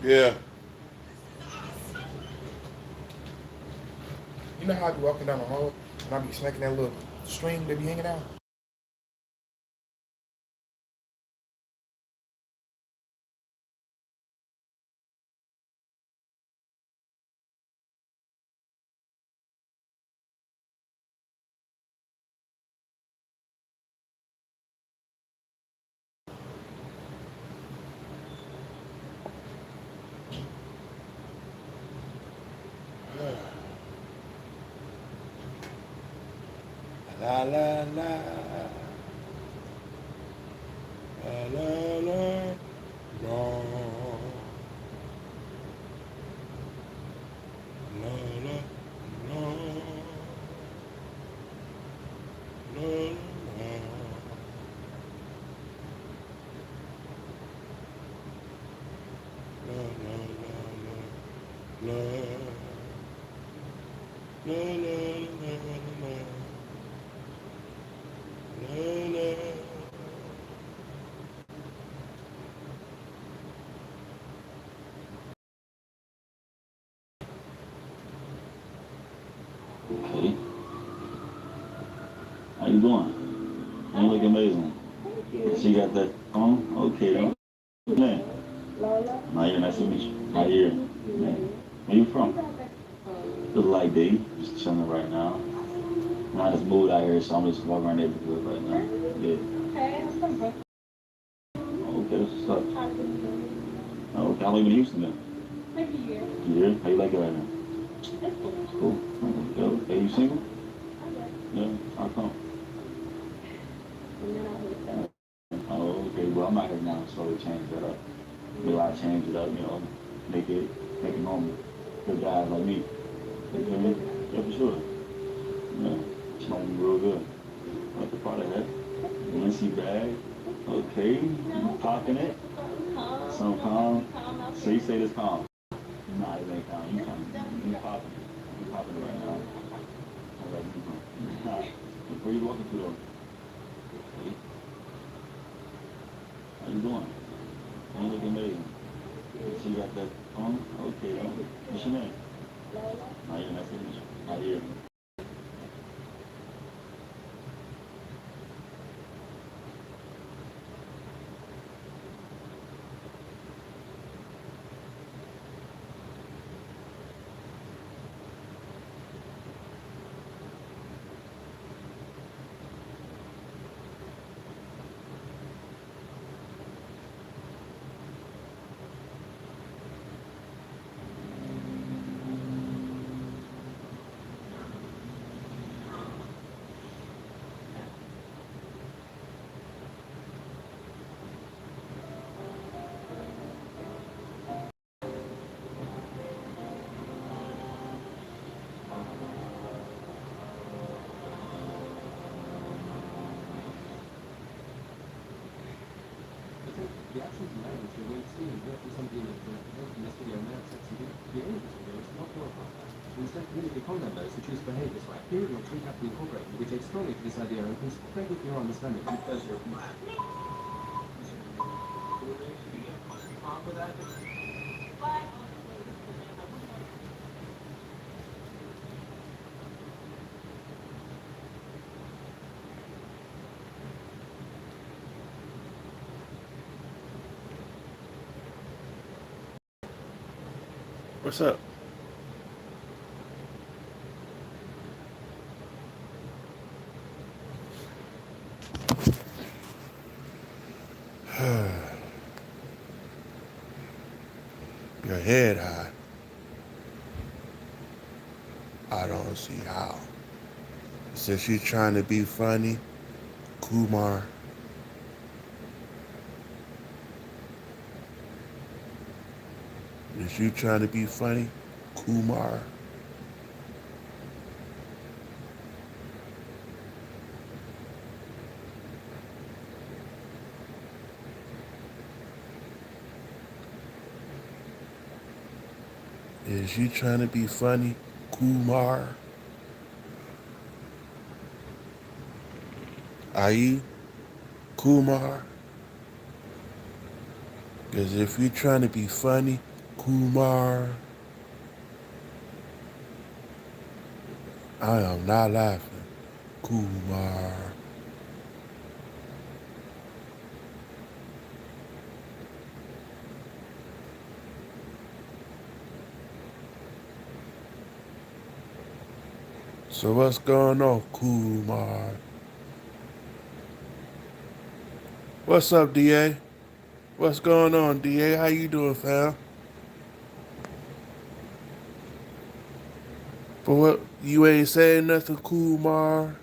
Yeah. You know how I be walking down the hall and I be smacking that little string that be hanging out? La la la. La la la. La la la. La la la. La la la la. La la la la. La la. Okay. How you doing? You look amazing. She got that on? Okay, then. Man. Nair, nice to meet you. Nair. Man. Where you from? Look like D. Just chilling right now. Not as mood out here, so I'm just walking around the neighborhood right now. Yeah. Okay, that's what's up. Oh, okay, how long you been in Houston then? Like a year. Year? How you like it right now? It's cool. Okay, okay. You single? Yeah. How come? Oh, okay. Well, I'm out here now, so we change that up. Maybe I change it up, make it normal. Good guys like me. You feel me? Yeah, for sure. Yeah. Smoking real good. Like the part of that. Lindsay bag. Okay. You popping it. Some calm. So you say this calm. Nah, it ain't calm. You calm. You popping it. You popping it right now. All right, you calm. Nah. Where you walking to though? Hey, how you doing? You look amazing. So you got that on? Okay, then. What's your name? Nah, you're not finished. Not here. The absence of language you're going to see is therefore something that in this video now sets you the aim of this video is to not glorify that. Instead, communicate condemn those who choose to behave this way. Here are your three capital incorporated, which take strongly to this idea and concentrate with your understanding. Because you're What's up? Your head high. I don't see how. Since you're trying to be funny, Kumar, is you trying to be funny, Kumar? Is you trying to be funny, Kumar? Are you, Kumar? Because if you're trying to be funny, Kumar. I am not laughing. Kumar. So what's going on, Kumar? What's up, DA? What's going on, DA? How you doing, fam? But what, you ain't saying nothing, Kumar?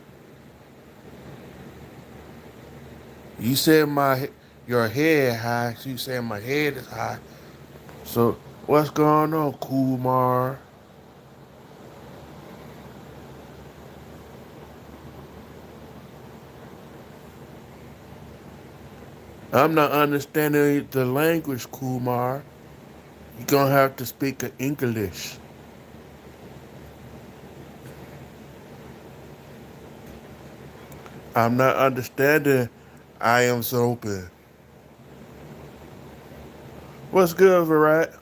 You said your head high. So you saying my head is high. So what's going on, Kumar? I'm not understanding the language, Kumar. You're gonna have to speak English. I'm not understanding. I am so open. What's good, Virat?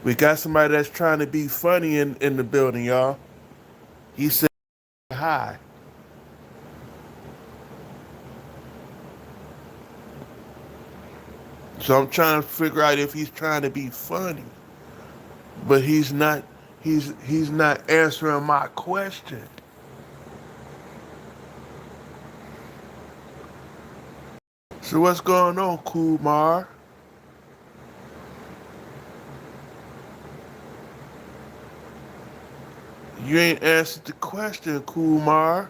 We got somebody that's trying to be funny in the building, y'all. He said hi. So I'm trying to figure out if he's trying to be funny. But he's not he's not answering my question. So what's going on, Kumar? You ain't answered the question, Kumar.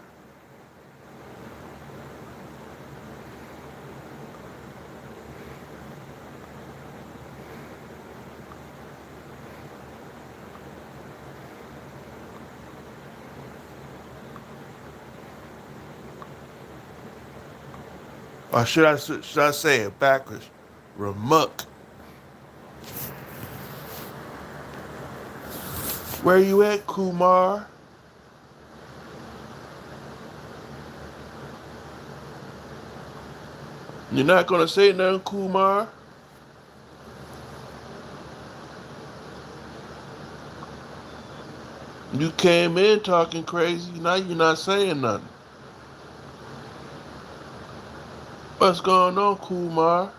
Or should I say it backwards? Ramuk. Where you at, Kumar? You're not gonna say nothing, Kumar? You came in talking crazy, now you're not saying nothing. What's going on, Kumar?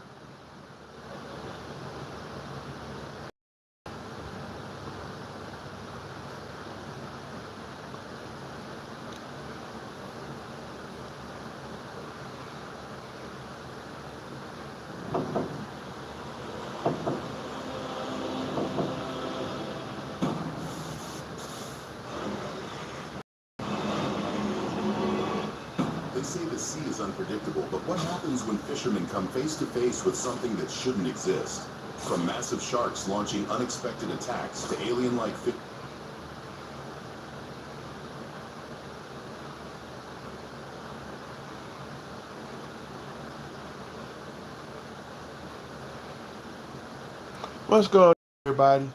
They say the sea is unpredictable, but what happens when fishermen come face to face with something that shouldn't exist? From massive sharks launching unexpected attacks to alien-like fish. What's going on, everybody?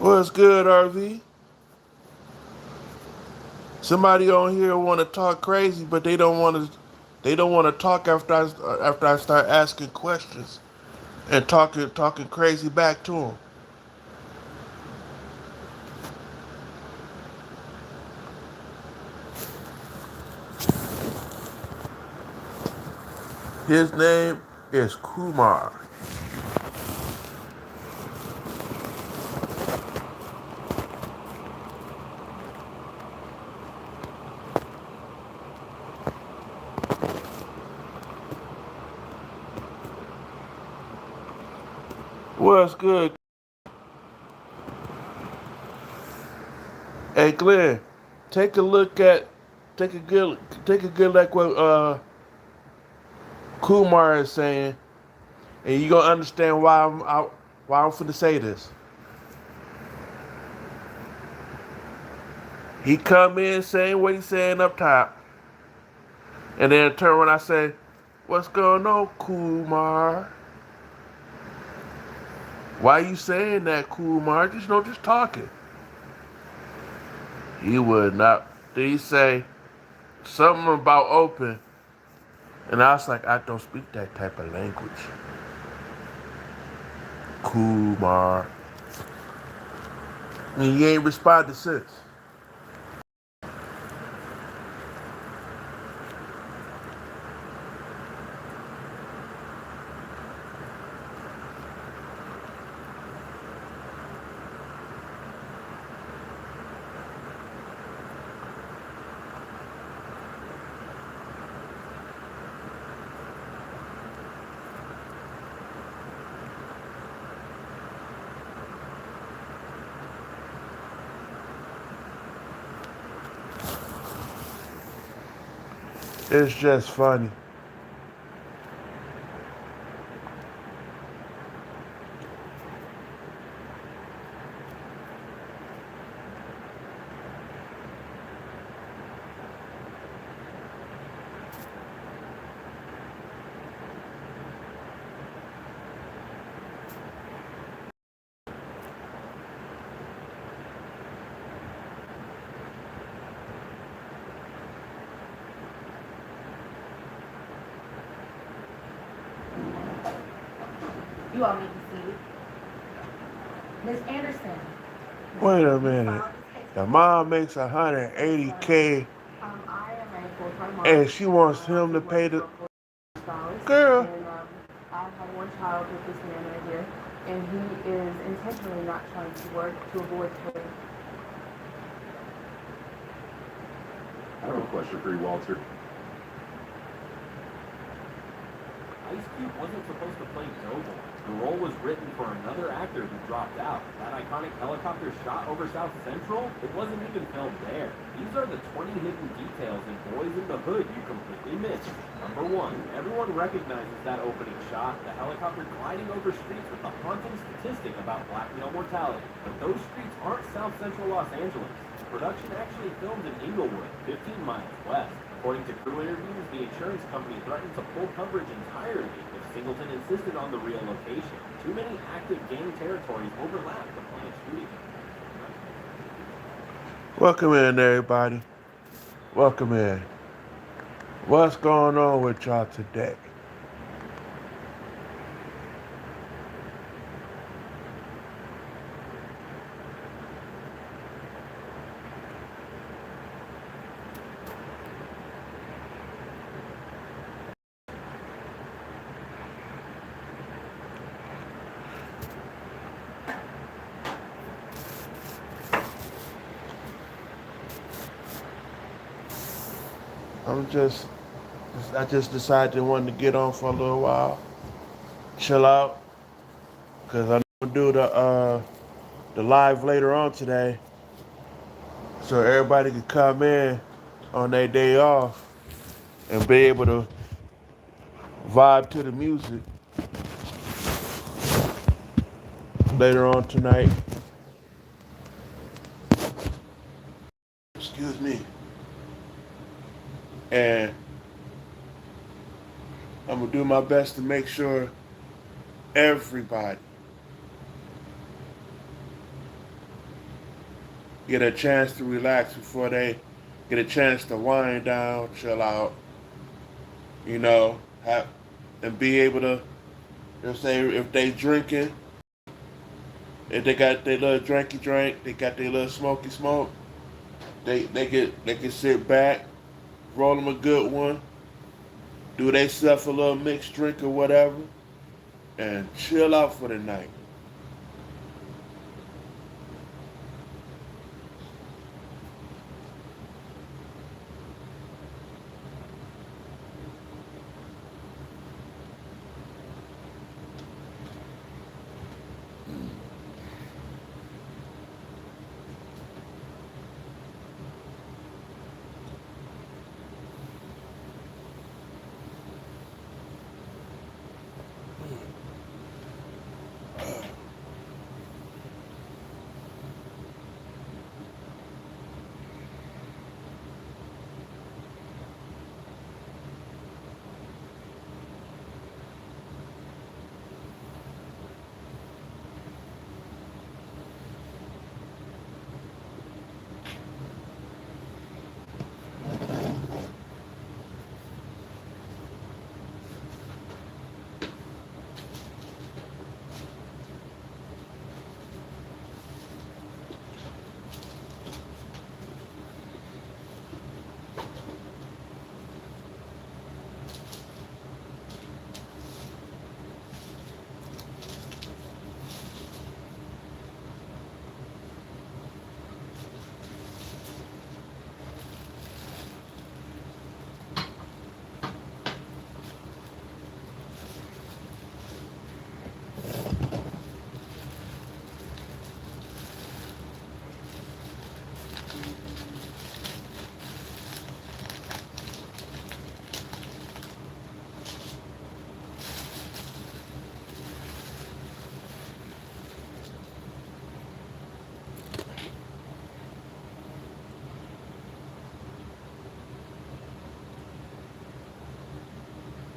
What's good, RV? Somebody on here want to talk crazy, but they don't want to. They don't want to talk after I start asking questions and talking crazy back to them. His name is Kumar. What's good? Hey, Glenn, take a look at, take a good look what Kumar is saying, and you gonna understand why I'm finna say this. He come in saying what he's saying up top, and then turn when I say, "What's going on, Kumar? Why you saying that, Kumar? Just talking." He would not. Did he say something about open? And I was like, I don't speak that type of language. Kumar. And he ain't responded since. It's just funny. You all need to see. Ms. Anderson. Wait a minute. The mom makes 180K I am a full-time mom. and she wants him to pay the girl. And I have one child with this man right here, and he is intentionally not trying to work to avoid pay. I have a question for you, Walter. Ice Cube wasn't supposed to play Doughboy. The role was written for another actor who dropped out. That iconic helicopter shot over South Central, it wasn't even filmed there. These are the 20 hidden details in Boys in the Hood you completely missed. Number one, everyone recognizes that opening shot, the helicopter gliding over streets with the haunting statistic about black male mortality. But those streets aren't South Central Los Angeles. Production actually filmed in Inglewood, 15 miles west. According to crew interviews, the insurance company threatened to pull coverage entirely if Singleton insisted on the real location. Too many active gang territories overlap the planned shooting. Welcome in, everybody. Welcome in. What's going on with y'all today? I just decided I wanted to get on for a little while, chill out, cause I'm gonna do the live later on today, so everybody can come in on their day off and be able to vibe to the music later on tonight. Excuse me. And I'm gonna do my best to make sure everybody get a chance to relax before they get a chance to wind down, chill out, have and be able to, if they drinking, if they got their little drinky drink, they got their little smoky smoke, they can sit back, roll them a good one, do they stuff a little mixed drink or whatever, and chill out for the night.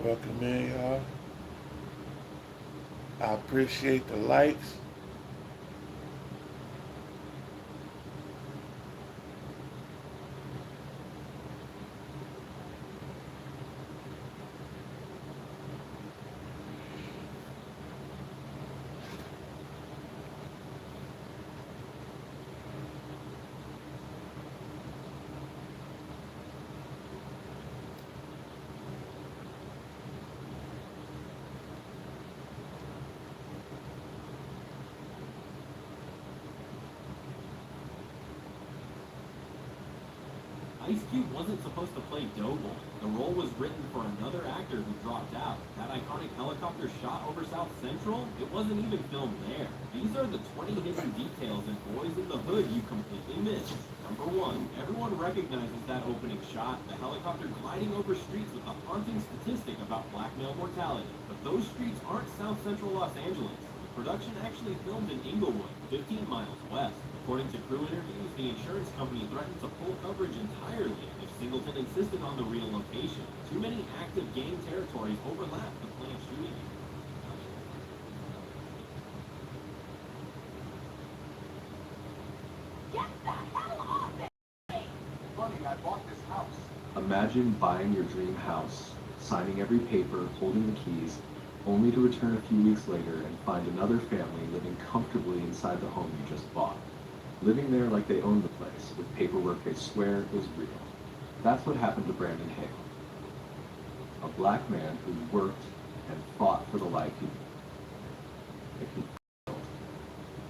Welcome in, y'all. I appreciate the likes. Ice Cube wasn't supposed to play Doughboy. The role was written for another actor who dropped out. That iconic helicopter shot over South Central, it wasn't even filmed there. These are the 20 hidden details in Boys in the Hood you completely missed. Number one, everyone recognizes that opening shot, the helicopter gliding over streets with a haunting statistic about black male mortality. But those streets aren't South Central Los Angeles. The production actually filmed in Inglewood, 15 miles west. According to crew interviews, the insurance company threatened to pull coverage entirely if Singleton insisted on the real location. Too many active gang territories overlap the planned shooting. Get the hell off it! Funny, I bought this house. Imagine buying your dream house, signing every paper, holding the keys, only to return a few weeks later and find another family living comfortably inside the home you just bought. Living there like they own the place, with paperwork they swear is real. That's what happened to Brandon Hale. A black man who worked and fought for the life he built,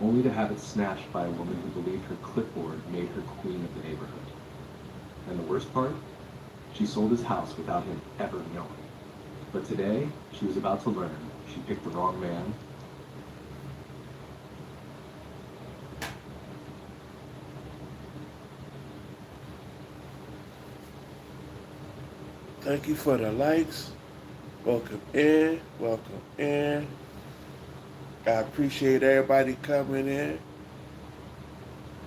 only to have it snatched by a woman who believed her clipboard made her queen of the neighborhood. And the worst part? She sold his house without him ever knowing. But today, she was about to learn she picked the wrong man. Thank you for the likes. Welcome in. Welcome in. I appreciate everybody coming in,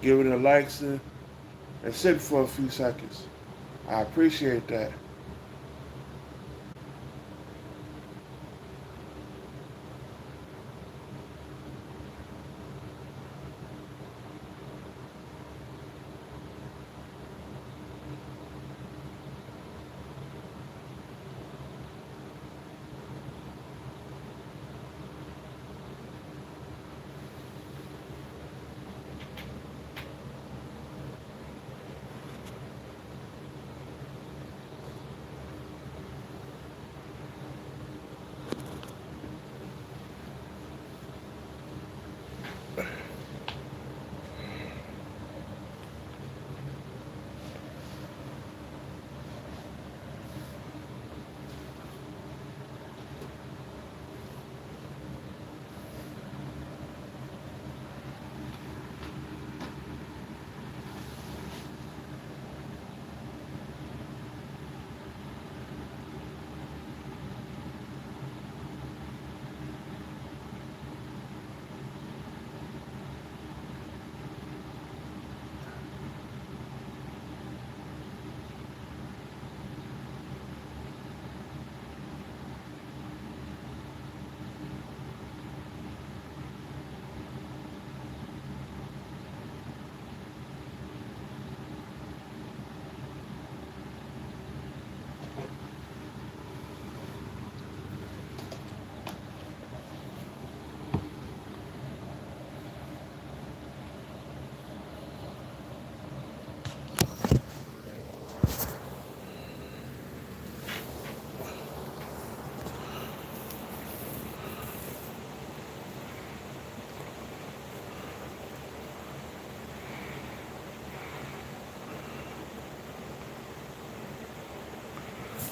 giving the likes and sitting for a few seconds. I appreciate that.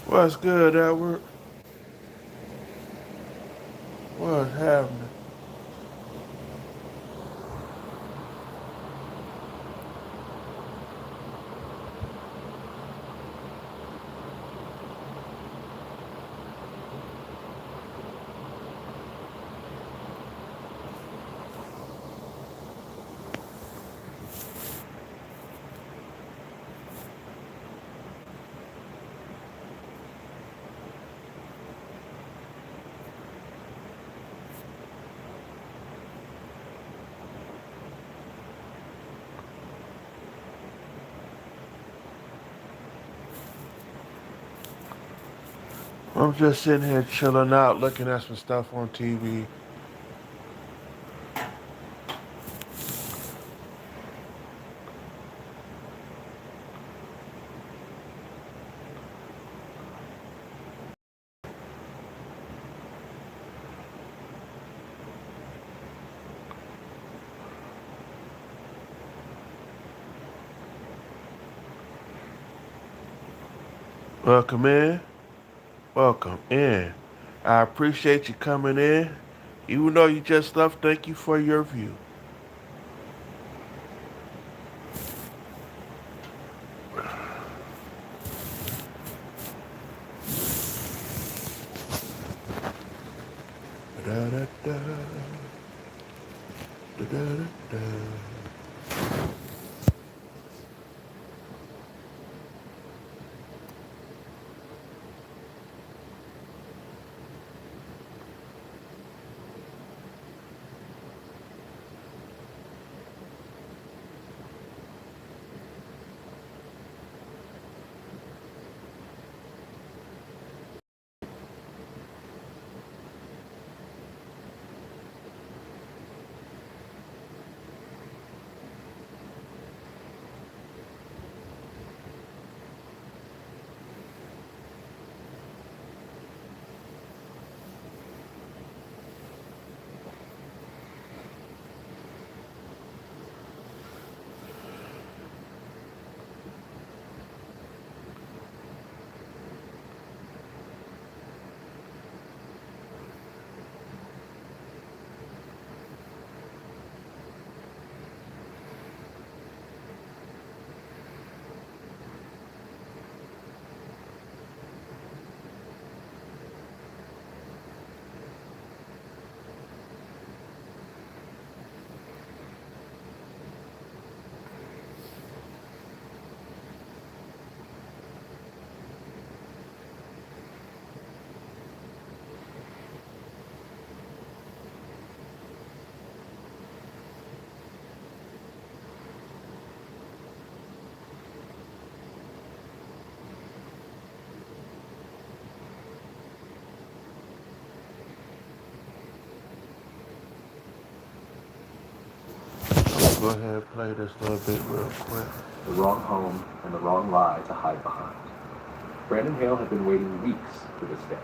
What's good, Edward? What's happening? I'm just sitting here chilling out, looking at some stuff on TV. Welcome in. Welcome in. I appreciate you coming in. Even though you just left, thank you for your view. Da-da-da. Da-da-da-da. Go ahead and play this little bit real quick. The wrong home and the wrong lie to hide behind. Brandon Hale had been waiting weeks for this day.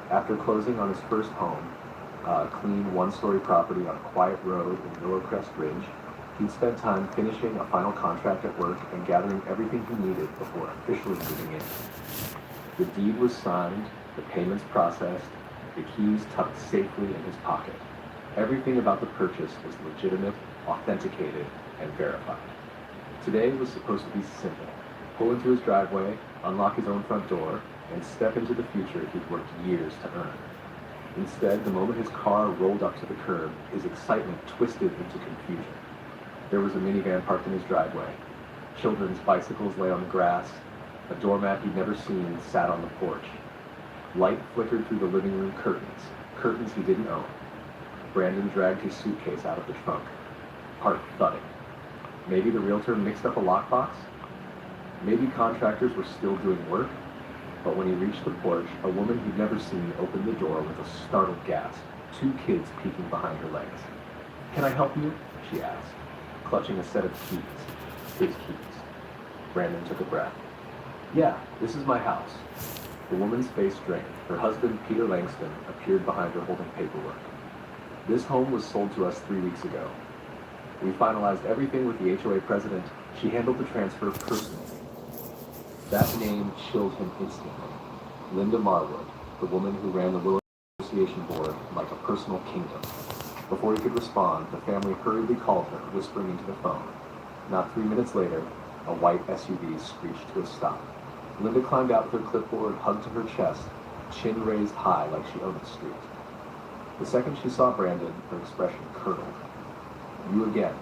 After closing on his first home, a clean one-story property on a quiet road in Willowcrest Ridge, he'd spent time finishing a final contract at work and gathering everything he needed before officially moving in. The deed was signed, the payments processed, the keys tucked safely in his pocket. Everything about the purchase was legitimate, authenticated, and verified. Today was supposed to be simple. Pull into his driveway, unlock his own front door, and step into the future he'd worked years to earn. Instead, the moment his car rolled up to the curb, his excitement twisted into confusion. There was a minivan parked in his driveway. Children's bicycles lay on the grass. A doormat he'd never seen sat on the porch. Light flickered through the living room curtains he didn't own. Brandon dragged his suitcase out of the trunk, heart thudding. Maybe the realtor mixed up a lockbox? Maybe contractors were still doing work? But when he reached the porch, a woman he'd never seen opened the door with a startled gasp, 2 kids peeking behind her legs. "Can I help you?" she asked, clutching a set of keys. His keys. Brandon took a breath. "Yeah, this is my house." The woman's face drained. Her husband, Peter Langston, appeared behind her holding paperwork. "This home was sold to us 3 weeks ago. We finalized everything with the HOA president. She handled the transfer personally." That name chilled him instantly. Linda Marwood, the woman who ran the Willow Association board like a personal kingdom. Before he could respond, the family hurriedly called her, whispering into the phone. Not 3 minutes later, a white SUV screeched to a stop. Linda climbed out with her clipboard hugged to her chest, chin raised high like she owned the street. The second she saw Brandon, her expression curdled. "You again."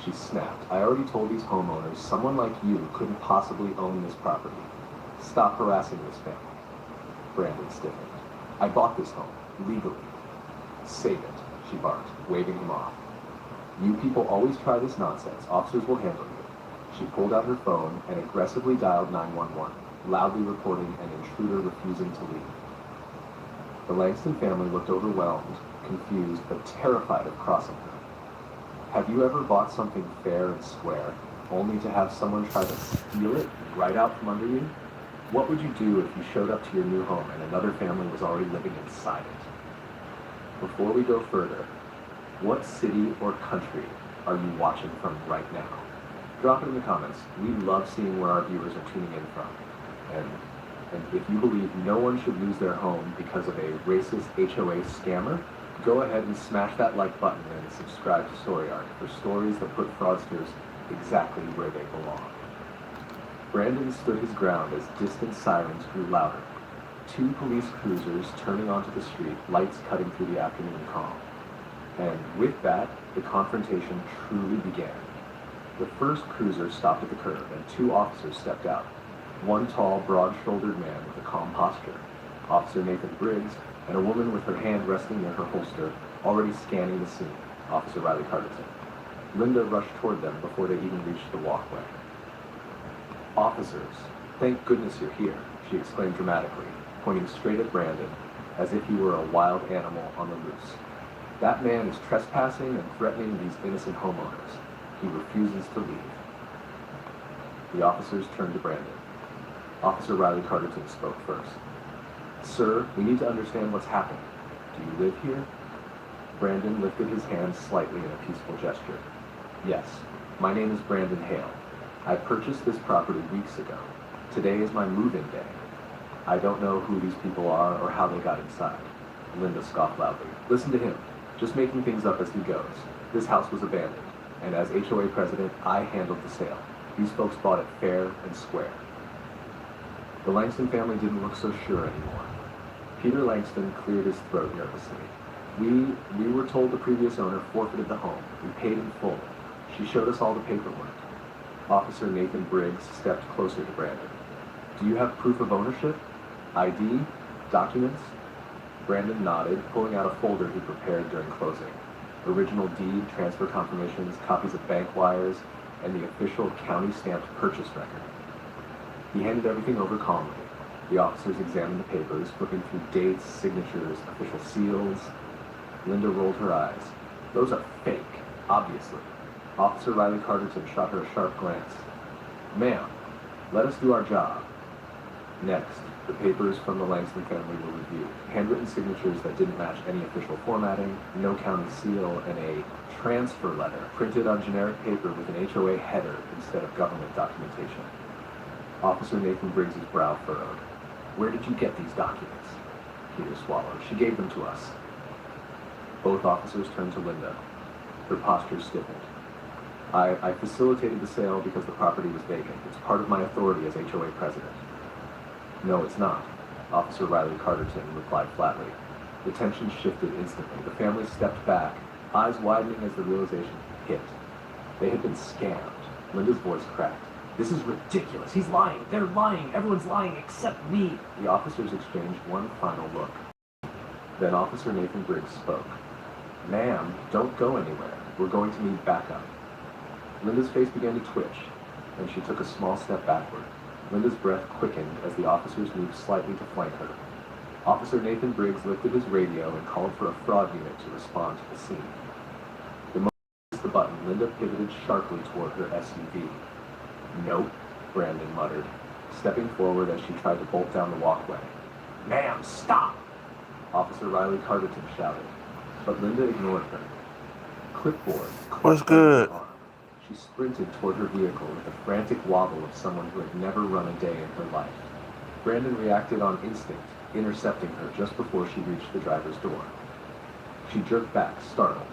She snapped. "I already told these homeowners someone like you couldn't possibly own this property. Stop harassing this family." Brandon stiffened. "I bought this home, legally." "Save it," she barked, waving him off. "You people always try this nonsense. Officers will handle you." She pulled out her phone and aggressively dialed 911, loudly reporting an intruder refusing to leave. The Langston family looked overwhelmed, confused, but terrified of crossing her. Have you ever bought something fair and square, only to have someone try to steal it right out from under you? What would you do if you showed up to your new home and another family was already living inside it? Before we go further, what city or country are you watching from right now? Drop it in the comments. We love seeing where our viewers are tuning in from. And if you believe no one should lose their home because of a racist HOA scammer, go ahead and smash that like button and subscribe to Story Arc for stories that put fraudsters exactly where they belong. Brandon stood his ground as distant sirens grew louder. 2 police cruisers turning onto the street, lights cutting through the afternoon calm. And with that, the confrontation truly began. The first cruiser stopped at the curb and 2 officers stepped out. One tall, broad-shouldered man with a calm posture, Officer Nathan Briggs, and a woman with her hand resting near her holster, already scanning the scene, Officer Riley Carterton. Linda rushed toward them before they even reached the walkway. "Officers, thank goodness you're here," she exclaimed dramatically, pointing straight at Brandon, as if he were a wild animal on the loose. "That man is trespassing and threatening these innocent homeowners. He refuses to leave." The officers turned to Brandon. Officer Riley Carterton spoke first. "Sir, we need to understand what's happening. Do you live here?" Brandon lifted his hand slightly in a peaceful gesture. "Yes, my name is Brandon Hale. I purchased this property weeks ago. Today is my move-in day. I don't know who these people are or how they got inside." Linda scoffed loudly. "Listen to him, just making things up as he goes. This house was abandoned, and as HOA president, I handled the sale. These folks bought it fair and square." The Langston family didn't look so sure anymore. Peter Langston cleared his throat nervously. We were told the previous owner forfeited the home. We paid in full. She showed us all the paperwork." Officer Nathan Briggs stepped closer to Brandon. "Do you have proof of ownership? ID? Documents?" Brandon nodded, pulling out a folder he prepared during closing. Original deed, transfer confirmations, copies of bank wires, and the official county-stamped purchase record. He handed everything over calmly. The officers examined the papers, flipping through dates, signatures, official seals. Linda rolled her eyes. "Those are fake, obviously." Officer Riley Carterton shot her a sharp glance. "Ma'am, let us do our job." Next, the papers from the Langston family were reviewed. Handwritten signatures that didn't match any official formatting, no county seal, and a transfer letter printed on generic paper with an HOA header instead of government documentation. Officer Nathan Briggs' brow furrowed. "Where did you get these documents?" Peter swallowed. "She gave them to us." Both officers turned to Linda. Her posture stiffened. I facilitated the sale because the property was vacant. It's part of my authority as HOA president." "No, it's not," Officer Riley Carterton replied flatly. The tension shifted instantly. The family stepped back, eyes widening as the realization hit. They had been scammed. Linda's voice cracked. "This is ridiculous. He's lying. They're lying. Everyone's lying except me." The officers exchanged one final look. Then Officer Nathan Briggs spoke. "Ma'am, don't go anywhere. We're going to need backup." Linda's face began to twitch, and she took a small step backward. Linda's breath quickened as the officers moved slightly to flank her. Officer Nathan Briggs lifted his radio and called for a fraud unit to respond to the scene. The moment he pressed the button, Linda pivoted sharply toward her SUV. "Nope," Brandon muttered, stepping forward as she tried to bolt down the walkway. "Ma'am, stop!" Officer Riley Carterton shouted, but Linda ignored her. Clipboard. What's good? She sprinted toward her vehicle with the frantic wobble of someone who had never run a day in her life. Brandon reacted on instinct, intercepting her just before she reached the driver's door. She jerked back, startled.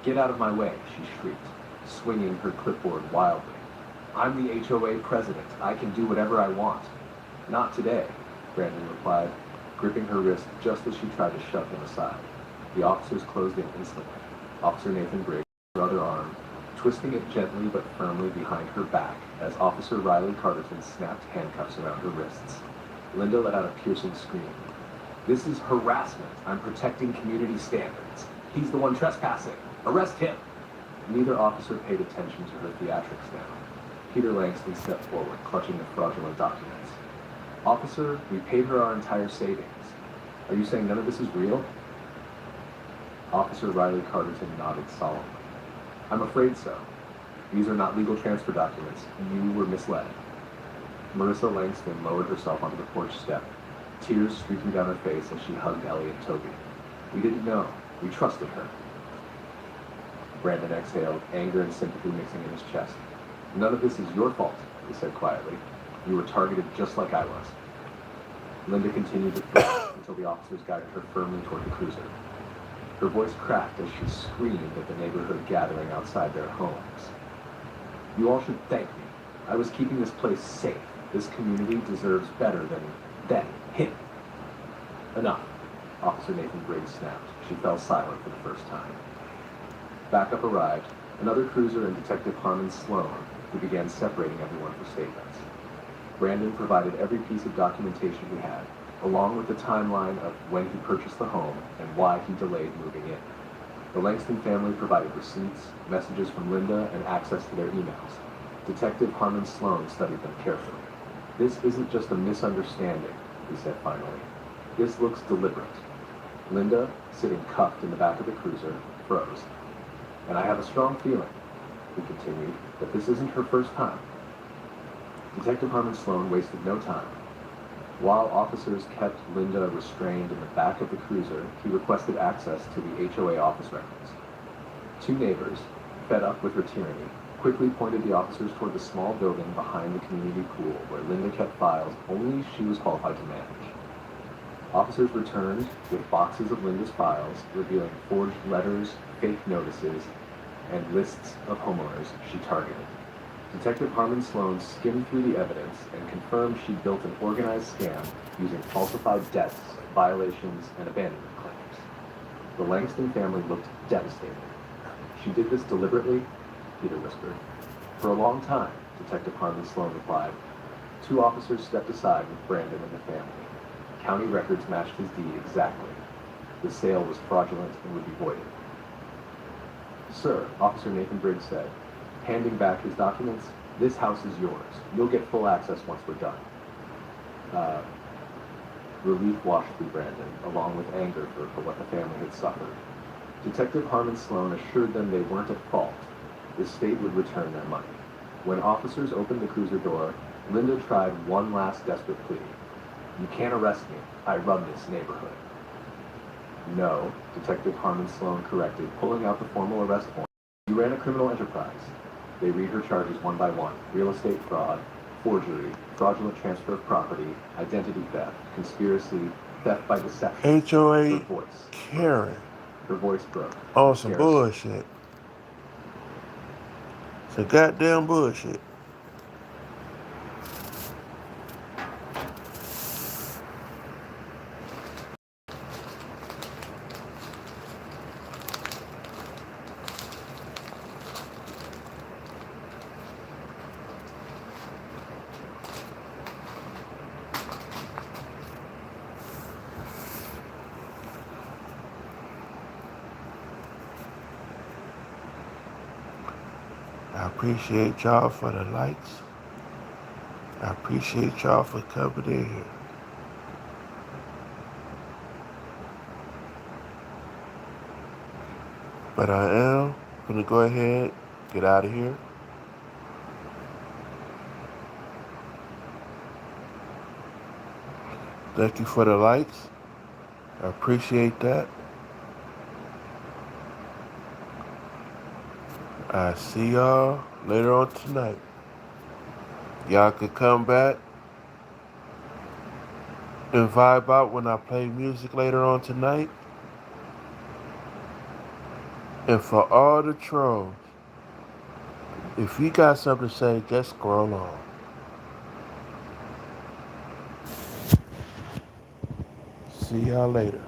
"Get out of my way," she shrieked, swinging her clipboard wildly. "I'm the HOA president. I can do whatever I want." "Not today," Brandon replied, gripping her wrist just as she tried to shove him aside. The officers closed in instantly. Officer Nathan Briggs, her other arm, twisting it gently but firmly behind her back as Officer Riley Carterton snapped handcuffs around her wrists. Linda let out a piercing scream. "This is harassment. I'm protecting community standards. He's the one trespassing. Arrest him!" Neither officer paid attention to her theatrics now. Peter Langston stepped forward, clutching the fraudulent documents. Officer, we paid her our entire savings. Are you saying none of this is real? Officer Riley Carterton nodded solemnly. I'm afraid so. These are not legal transfer documents. You were misled. Marissa Langston lowered herself onto the porch step, tears streaking down her face as she hugged Ellie and Toby. We didn't know. We trusted her. Brandon exhaled, anger and sympathy mixing in his chest. None of this is your fault, he said quietly. You were targeted just like I was. Linda continued to threaten until the officers guided her firmly toward the cruiser. Her voice cracked as she screamed at the neighborhood gathering outside their homes. You all should thank me. I was keeping this place safe. This community deserves better than him. Enough, Officer Nathan Briggs snapped. She fell silent for the first time. Backup arrived, another cruiser and Detective Harmon Sloan, who began separating everyone for statements. Brandon provided every piece of documentation he had, along with the timeline of when he purchased the home and why he delayed moving in. The Langston family provided receipts, messages from Linda, and access to their emails. Detective Harmon Sloan studied them carefully. This isn't just a misunderstanding, he said finally. This looks deliberate. Linda, sitting cuffed in the back of the cruiser, froze. And I have a strong feeling, he continued, that this isn't her first time. Detective Harmon Sloan wasted no time. While officers kept Linda restrained in the back of the cruiser, he requested access to the HOA office records. Two neighbors, fed up with her tyranny, quickly pointed the officers toward the small building behind the community pool where Linda kept files only she was qualified to manage. Officers returned with boxes of Linda's files, revealing forged letters, fake notices, and lists of homeowners she targeted. Detective Harmon Sloan skimmed through the evidence and confirmed she'd built an organized scam using falsified debts, violations, and abandonment claims. The Langston family looked devastated. She did this deliberately, Peter whispered. For a long time, Detective Harmon Sloan replied. Two officers stepped aside with Brandon and the family. County records matched his deed exactly. The sale was fraudulent and would be voided. Sir, Officer Nathan Briggs said, handing back his documents, this house is yours. You'll get full access once we're done. Relief washed through Brandon, along with anger for what the family had suffered. Detective Harmon Sloan assured them they weren't at fault. The state would return their money. When officers opened the cruiser door, Linda tried one last desperate plea. You can't arrest me. I run this neighborhood. No, Detective Harmon Sloan corrected, pulling out the formal arrest form. You ran a criminal enterprise. They read her charges one by one. Real estate fraud, forgery, fraudulent transfer of property, identity theft, conspiracy, theft by deception. HOA Her voice. Karen. Her voice broke. Oh, some Garrison. bullshit. Some goddamn bullshit. I appreciate y'all for the likes. I appreciate y'all for coming in here. But I am gonna go ahead, get out of here. Thank you for the likes. I appreciate that. I see y'all later on tonight. Y'all could come back and vibe out when I play music later on tonight. And for all the trolls, if you got something to say, just scroll on. See y'all later.